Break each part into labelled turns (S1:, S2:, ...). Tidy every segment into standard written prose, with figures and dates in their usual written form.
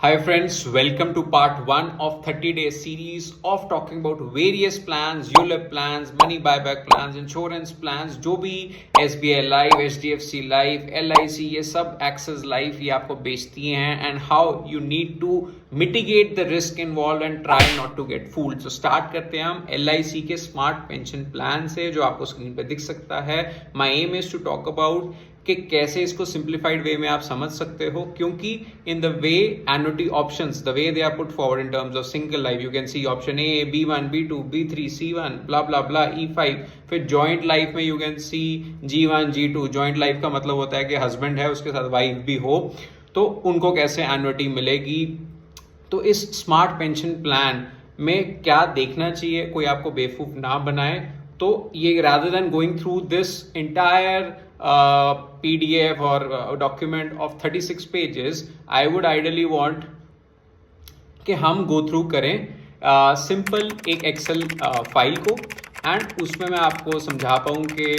S1: Hi friends, welcome to part 1 of 30-day series of talking about various plans, ULIP plans, money buyback plans, insurance plans, जो भी SBI Life, HDFC Life, LIC ये सब Axis Life ये आपको बेचती हैं and how you need to mitigate the risk involved and try not to get fooled. So start करते हैं हम LIC के स्मार्ट पेंशन प्लान से जो आपको स्क्रीन पे दिख सकता है. My aim is to talk about कि कैसे इसको सिंप्लीफाइड वे में आप समझ सकते हो, क्योंकि in the way annuity options the way they are put forward in terms of single life you can see option A, B1, B2, B3, C1 blah blah blah E5. फिर जॉइंट लाइफ में you can see G1, G2. Joint life का मतलब होता है कि husband है उसके साथ वाइफ भी हो, तो उनको कैसे एन्युटी मिलेगी. तो इस स्मार्ट पेंशन प्लान में क्या देखना चाहिए, कोई आपको बेवकूफ ना बनाए. तो ये rather than going through this entire PDF or document of 36 pages, I would ideally want कि हम go through करें सिंपल एक एक्सेल फाइल को एंड उसमें मैं आपको समझा पाऊँ कि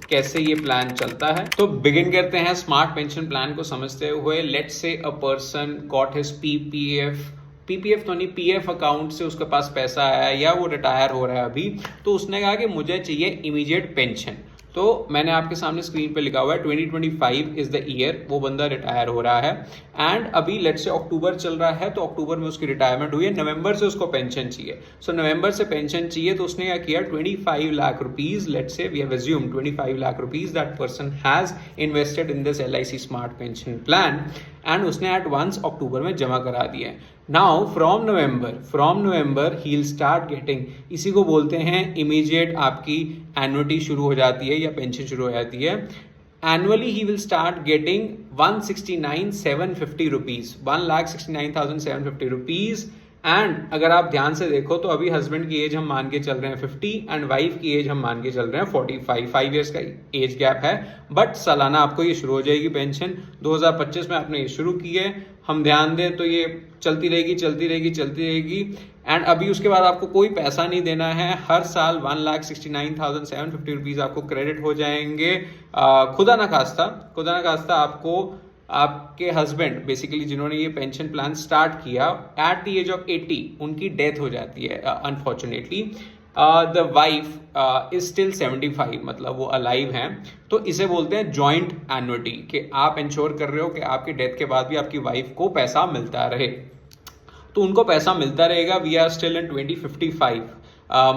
S1: कैसे ये प्लान चलता है. तो बिगिन करते हैं स्मार्ट पेंशन प्लान को समझते हुए. Let's say a person got his PPF तो नहीं, पीएफ अकाउंट से उसके पास पैसा आया है या वो रिटायर हो रहा है अभी, तो उसने कहा कि मुझे चाहिए इमीडिएट पेंशन. तो मैंने आपके सामने स्क्रीन पे लिखा हुआ है 2025 इज द ईयर वो बंदा रिटायर हो रहा है एंड अभी लेट्स से अक्टूबर चल रहा है, तो अक्टूबर में उसकी रिटायरमेंट हुई है, नवंबर से उसको पेंशन चाहिए. सो नवंबर से पेंशन चाहिए तो उसने क्या किया, 25 lakh rupees, let's say we have assumed 25 lakh rupees that person has invested in this LIC smart pension plan and उसने एट वंस अक्टूबर में जमा करा दिया है. Now from November he will start getting, इसी को बोलते हैं इमीडिएट आपकी एन्युटी शुरू हो जाती है या पेंशन शुरू हो जाती है. Annually he will start getting 169,750 rupees, 1,69,750 rupees. And अगर आप ध्यान से देखो तो अभी हस्बैंड की एज हम मान के चल रहे हैं 50 एंड वाइफ की एज हम मान के चल रहे हैं 45, 5 ईयर्स का एज गैप है. बट सालाना आपको ये शुरू हो जाएगी पेंशन. 2025 में आपने ये शुरू की है, हम ध्यान दें तो ये चलती रहेगी एंड अभी उसके बाद आपको कोई पैसा नहीं देना है. हर साल 1,69,750 रुपीज आपको क्रेडिट हो जाएंगे. खुदा ना खास्ता आपको आपके हस्बैंड बेसिकली जिन्होंने ये पेंशन प्लान स्टार्ट किया एट द एज ऑफ 80 उनकी डेथ हो जाती है unfortunately. The wife is still 75, मतलब वो अलाइव हैं, तो इसे बोलते हैं जॉइंट एन्युटी, कि आप इंश्योर कर रहे हो कि आपकी डेथ के बाद भी आपकी वाइफ को पैसा मिलता रहे. तो उनको पैसा मिलता रहेगा. वी आर स्टिल इन 2055,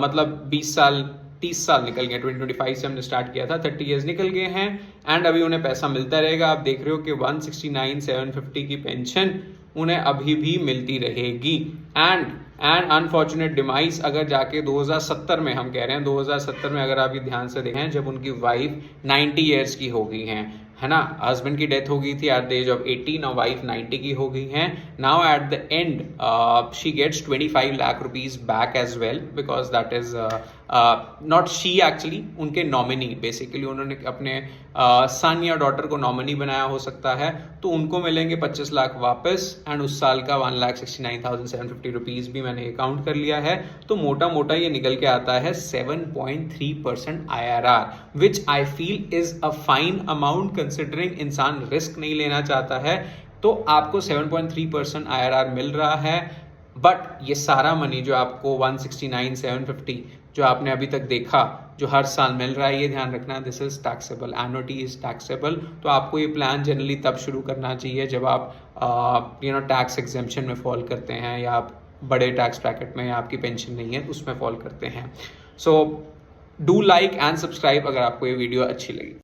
S1: मतलब 30 साल निकल गए. 2025 से हमने स्टार्ट किया था, 30 ईयर्स निकल गए हैं एंड अभी उन्हें पैसा मिलता रहेगा. आप देख रहे हो कि 169,750 की पेंशन उन्हें अभी भी मिलती रहेगी. एंड अनफॉर्चुनेट डिमाइस अगर जाके 2070 में, हम कह रहे हैं 2070 में, अगर आप ये ध्यान से देखें जब उनकी वाइफ 90 ईयर्स की हो गई हैं, है ना, हस्बैंड की डेथ हो गई थी at the age of 80, now wife 90 की हो गई हैं. Now at the end she gets 25 lakh rupees back as well because that is not she actually, उनके नॉमिनी, बेसिकली उन्होंने अपने सन या डॉटर को नॉमिनी बनाया हो सकता है, तो उनको मिलेंगे 25 लाख वापस एंड उस साल का 1,69,750 रुपीज भी मैंने अकाउंट कर लिया है. तो मोटा ये निकल के आता है 7.3% IRR, which I feel is a fine amount considering इंसान रिस्क नहीं लेना चाहता है. तो आपको 7.3% IRR मिल रहा है. बट ये सारा मनी जो आपको 169,750 जो आपने अभी तक देखा जो हर साल मिल रहा है, ये ध्यान रखना, this is taxable, annuity is taxable. तो आपको ये प्लान जनरली तब शुरू करना चाहिए जब आप टैक्स एग्जेम्पशन में फॉल करते हैं या आप बड़े टैक्स ब्रैकेट में या आपकी पेंशन नहीं है उसमें फॉल करते हैं. So do like and subscribe अगर आपको ये वीडियो अच्छी लगी.